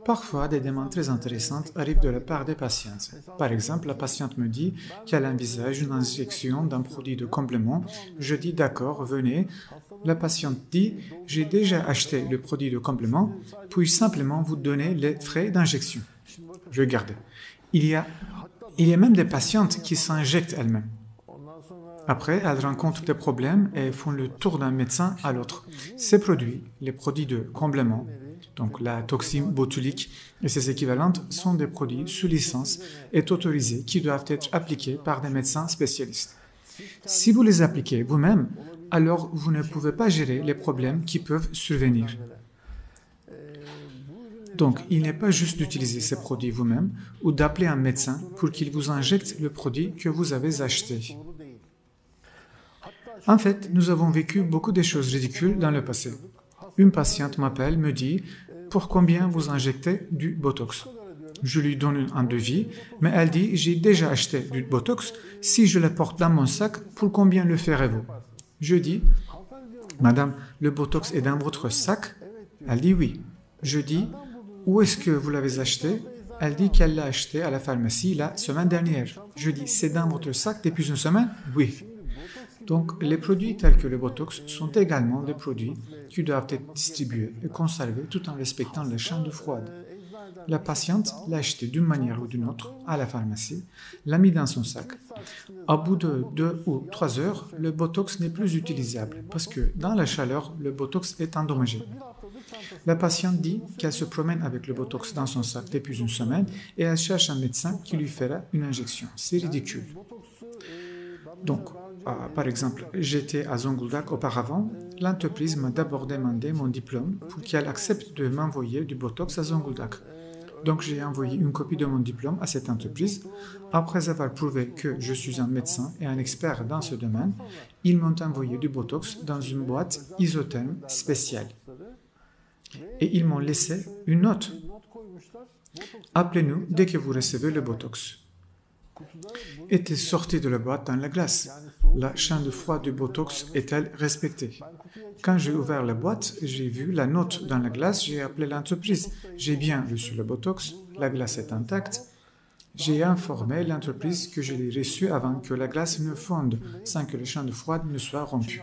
Parfois, des demandes très intéressantes arrivent de la part des patientes. Par exemple, la patiente me dit qu'elle envisage une injection d'un produit de complément. Je dis d'accord, venez. La patiente dit « J'ai déjà acheté le produit de complément, puis-je simplement vous donner les frais d'injection ?» Je garde. Il y a même des patientes qui s'injectent elles-mêmes. Après, elles rencontrent des problèmes et font le tour d'un médecin à l'autre. Ces produits, les produits de complément, donc la toxine botulique et ses équivalentes, sont des produits sous licence et autorisés qui doivent être appliqués par des médecins spécialistes. Si vous les appliquez vous-même, alors vous ne pouvez pas gérer les problèmes qui peuvent survenir. Donc, il n'est pas juste d'utiliser ces produits vous-même ou d'appeler un médecin pour qu'il vous injecte le produit que vous avez acheté. En fait, nous avons vécu beaucoup de choses ridicules dans le passé. Une patiente m'appelle, me dit « Pour combien vous injectez du Botox ?» Je lui donne un devis, mais elle dit « J'ai déjà acheté du Botox, si je le porte dans mon sac, pour combien le ferez-vous » Je dis « Madame, le Botox est dans votre sac ?» Elle dit « Oui ». Je dis « Où est-ce que vous l'avez acheté ?» Elle dit qu'elle l'a acheté à la pharmacie la semaine dernière. Je dis « C'est dans votre sac depuis une semaine ?» Oui. Donc, les produits tels que le Botox sont également des produits qui doivent être distribués et conservés tout en respectant les chaînes de froide. La patiente l'a acheté d'une manière ou d'une autre à la pharmacie, l'a mis dans son sac. Au bout de 2 ou 3 heures, le Botox n'est plus utilisable parce que dans la chaleur, le Botox est endommagé. La patiente dit qu'elle se promène avec le Botox dans son sac depuis une semaine et elle cherche un médecin qui lui fera une injection. C'est ridicule. Donc, par exemple, j'étais à Zonguldak auparavant. L'entreprise m'a d'abord demandé mon diplôme pour qu'elle accepte de m'envoyer du Botox à Zonguldak. Donc, j'ai envoyé une copie de mon diplôme à cette entreprise. Après avoir prouvé que je suis un médecin et un expert dans ce domaine, ils m'ont envoyé du Botox dans une boîte isotherme spéciale. Et ils m'ont laissé une note. Appelez-nous dès que vous recevez le Botox. Était sorti de la boîte dans la glace. La chaîne de froid du Botox est-elle respectée? Quand j'ai ouvert la boîte, j'ai vu la note dans la glace, j'ai appelé l'entreprise. J'ai bien reçu le Botox, la glace est intacte. J'ai informé l'entreprise que je l'ai reçu avant que la glace ne fonde, sans que la chaîne de froid ne soit rompue.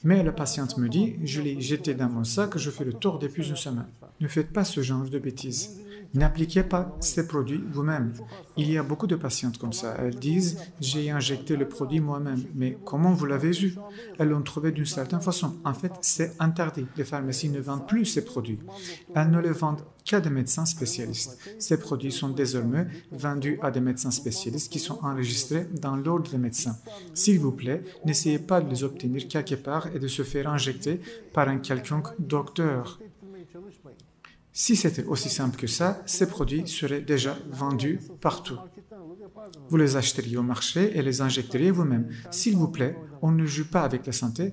Mais la patiente me dit, je l'ai jeté dans mon sac, je fais le tour depuis une semaine. Ne faites pas ce genre de bêtises. N'appliquez pas ces produits vous-même. Il y a beaucoup de patientes comme ça. Elles disent « j'ai injecté le produit moi-même ». Mais comment vous l'avez eu? Elles l'ont trouvé d'une certaine façon. En fait, c'est interdit. Les pharmacies ne vendent plus ces produits. Elles ne les vendent qu'à des médecins spécialistes. Ces produits sont désormais vendus à des médecins spécialistes qui sont enregistrés dans l'ordre des médecins. S'il vous plaît, n'essayez pas de les obtenir quelque part et de se faire injecter par un quelconque docteur. Si c'était aussi simple que ça, ces produits seraient déjà vendus partout. Vous les achèteriez au marché et les injecteriez vous-même. S'il vous plaît, on ne joue pas avec la santé.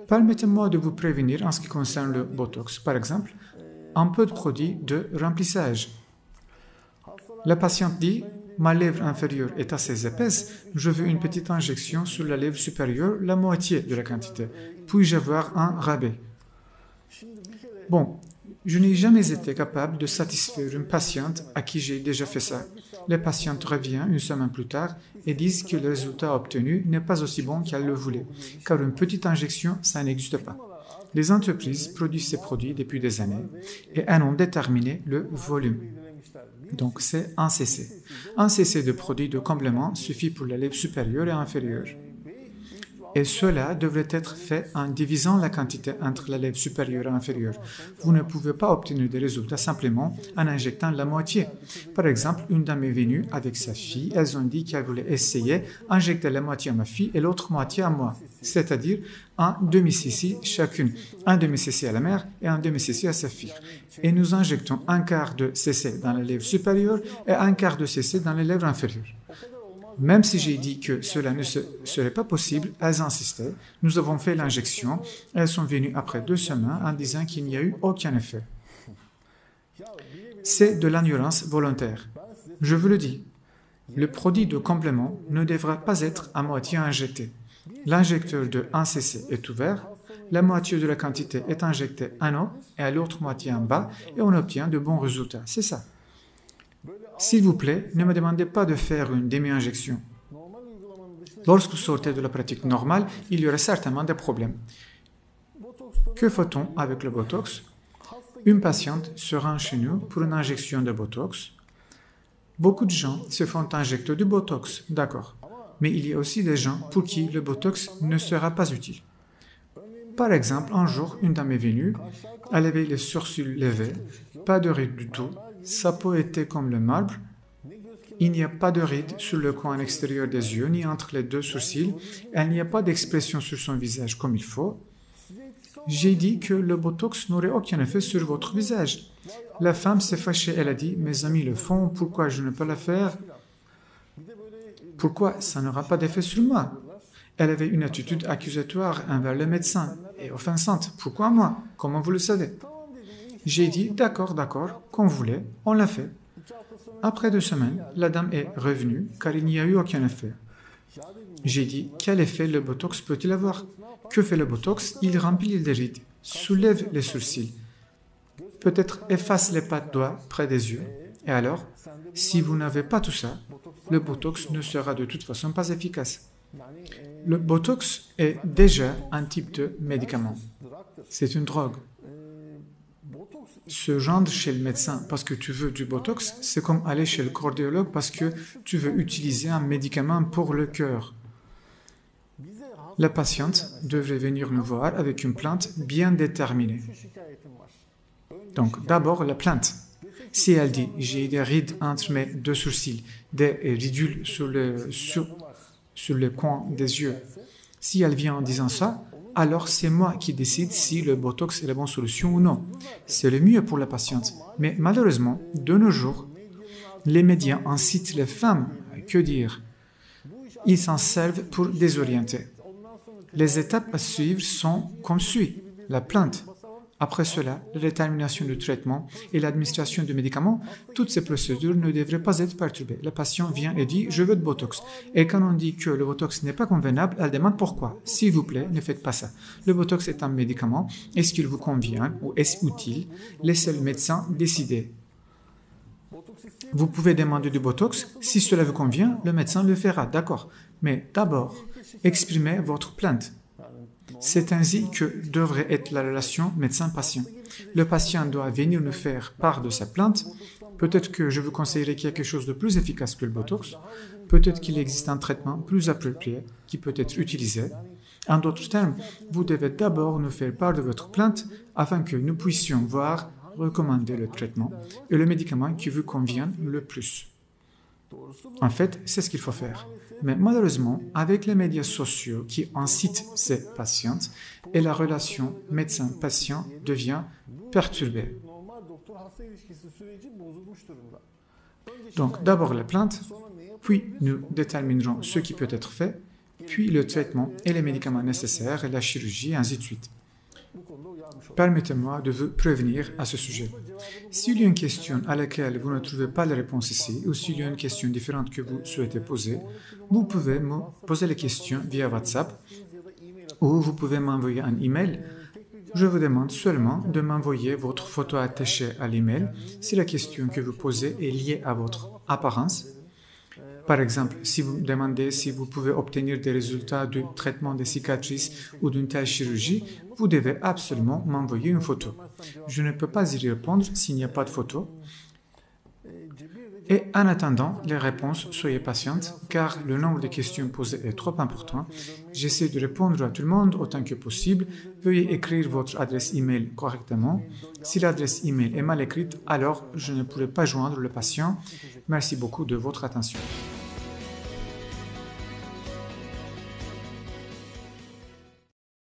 Permettez-moi de vous prévenir en ce qui concerne le Botox. Par exemple, un peu de produit de remplissage. La patiente dit « Ma lèvre inférieure est assez épaisse, je veux une petite injection sur la lèvre supérieure, la moitié de la quantité. Puis-je avoir un rabais ?» Bon, je n'ai jamais été capable de satisfaire une patiente à qui j'ai déjà fait ça. Les patientes reviennent une semaine plus tard et disent que le résultat obtenu n'est pas aussi bon qu'elles le voulaient, car une petite injection, ça n'existe pas. Les entreprises produisent ces produits depuis des années et elles ont déterminé le volume. Donc c'est un cc. Un cc de produit de complément suffit pour la lèvre supérieure et inférieure. Et cela devrait être fait en divisant la quantité entre la lèvre supérieure et inférieure. Vous ne pouvez pas obtenir des résultats simplement en injectant la moitié. Par exemple, une dame est venue avec sa fille, elles ont dit qu'elle voulait essayer injecter la moitié à ma fille et l'autre moitié à moi, c'est-à-dire un demi-cc chacune, un demi-cc à la mère et un demi-cc à sa fille. Et nous injectons un quart de cc dans la lèvre supérieure et un quart de cc dans les lèvres inférieures. Même si j'ai dit que cela ne serait pas possible, elles insistaient. Nous avons fait l'injection. Elles sont venues après 2 semaines en disant qu'il n'y a eu aucun effet. C'est de l'ignorance volontaire. Je vous le dis, le produit de complément ne devra pas être à moitié injecté. L'injecteur de 1 cc est ouvert, La moitié de la quantité est injectée en haut et à l'autre moitié en bas et on obtient de bons résultats. C'est ça. S'il vous plaît, ne me demandez pas de faire une demi-injection. Lorsque vous sortez de la pratique normale, il y aura certainement des problèmes. Que fait-on avec le Botox? Une patiente se rend chez nous pour une injection de Botox. Beaucoup de gens se font injecter du Botox, d'accord. Mais il y a aussi des gens pour qui le Botox ne sera pas utile. Par exemple, un jour, une dame est venue, elle avait les sourcils levés, pas de rides du tout, sa peau était comme le marbre, il n'y a pas de rides sur le coin extérieur des yeux, ni entre les deux sourcils, il n'y a pas d'expression sur son visage comme il faut. J'ai dit que le Botox n'aurait aucun effet sur votre visage. La femme s'est fâchée, elle a dit « Mes amis le font, pourquoi je ne peux le faire? Pourquoi ça n'aura pas d'effet sur moi ?» Elle avait une attitude accusatoire envers le médecin et offensante. « Pourquoi moi? Comment vous le savez ?» J'ai dit « D'accord, qu'on voulait, on l'a fait. » Après 2 semaines, la dame est revenue car il n'y a eu aucun effet. J'ai dit « Quel effet le Botox peut-il avoir? Que fait le Botox? Il remplit les rides, soulève les sourcils, peut-être efface les pattes doigts près des yeux. Et alors, si vous n'avez pas tout ça, le Botox ne sera de toute façon pas efficace. Le Botox est déjà un type de médicament. C'est une drogue. Se rendre chez le médecin parce que tu veux du Botox, c'est comme aller chez le cardiologue parce que tu veux utiliser un médicament pour le cœur. La patiente devrait venir nous voir avec une plainte bien déterminée. Donc, d'abord, la plainte. Si elle dit « j'ai des rides entre mes 2 sourcils, des ridules sur le coin des yeux », si elle vient en disant ça, alors c'est moi qui décide si le Botox est la bonne solution ou non. C'est le mieux pour la patiente. Mais malheureusement, de nos jours, les médias incitent les femmes, que dire? Ils s'en servent pour désorienter. Les étapes à suivre sont comme suit. La plainte. Après cela, la détermination du traitement et l'administration de médicaments, toutes ces procédures ne devraient pas être perturbées. Le patient vient et dit « je veux de Botox ». Et quand on dit que le Botox n'est pas convenable, elle demande pourquoi. S'il vous plaît, ne faites pas ça. Le Botox est un médicament. Est-ce qu'il vous convient ou est-ce utile? Laissez le médecin décider. Vous pouvez demander du Botox. Si cela vous convient, le médecin le fera, d'accord. Mais d'abord, exprimez votre plainte. C'est ainsi que devrait être la relation médecin-patient. Le patient doit venir nous faire part de sa plainte. Peut-être que je vous conseillerais quelque chose de plus efficace que le Botox. Peut-être qu'il existe un traitement plus approprié qui peut être utilisé. En d'autres termes, vous devez d'abord nous faire part de votre plainte afin que nous puissions voir, recommander le traitement et le médicament qui vous convient le plus. En fait, c'est ce qu'il faut faire. Mais malheureusement, avec les médias sociaux qui incitent ces patientes, et la relation médecin-patient devient perturbée. Donc, d'abord la plainte, puis nous déterminerons ce qui peut être fait, puis le traitement et les médicaments nécessaires et la chirurgie, et ainsi de suite. Permettez-moi de vous prévenir à ce sujet. S'il y a une question à laquelle vous ne trouvez pas la réponse ici, ou s'il y a une question différente que vous souhaitez poser, vous pouvez me poser les questions via WhatsApp, ou vous pouvez m'envoyer un email. Je vous demande seulement de m'envoyer votre photo attachée à l'email si la question que vous posez est liée à votre apparence. Par exemple, si vous me demandez si vous pouvez obtenir des résultats du traitement des cicatrices ou d'une telle chirurgie, vous devez absolument m'envoyer une photo. Je ne peux pas y répondre s'il n'y a pas de photo. Et en attendant les réponses, soyez patiente, car le nombre de questions posées est trop important. J'essaie de répondre à tout le monde autant que possible. Veuillez écrire votre adresse email correctement. Si l'adresse email est mal écrite, alors je ne pourrai pas joindre le patient. Merci beaucoup de votre attention.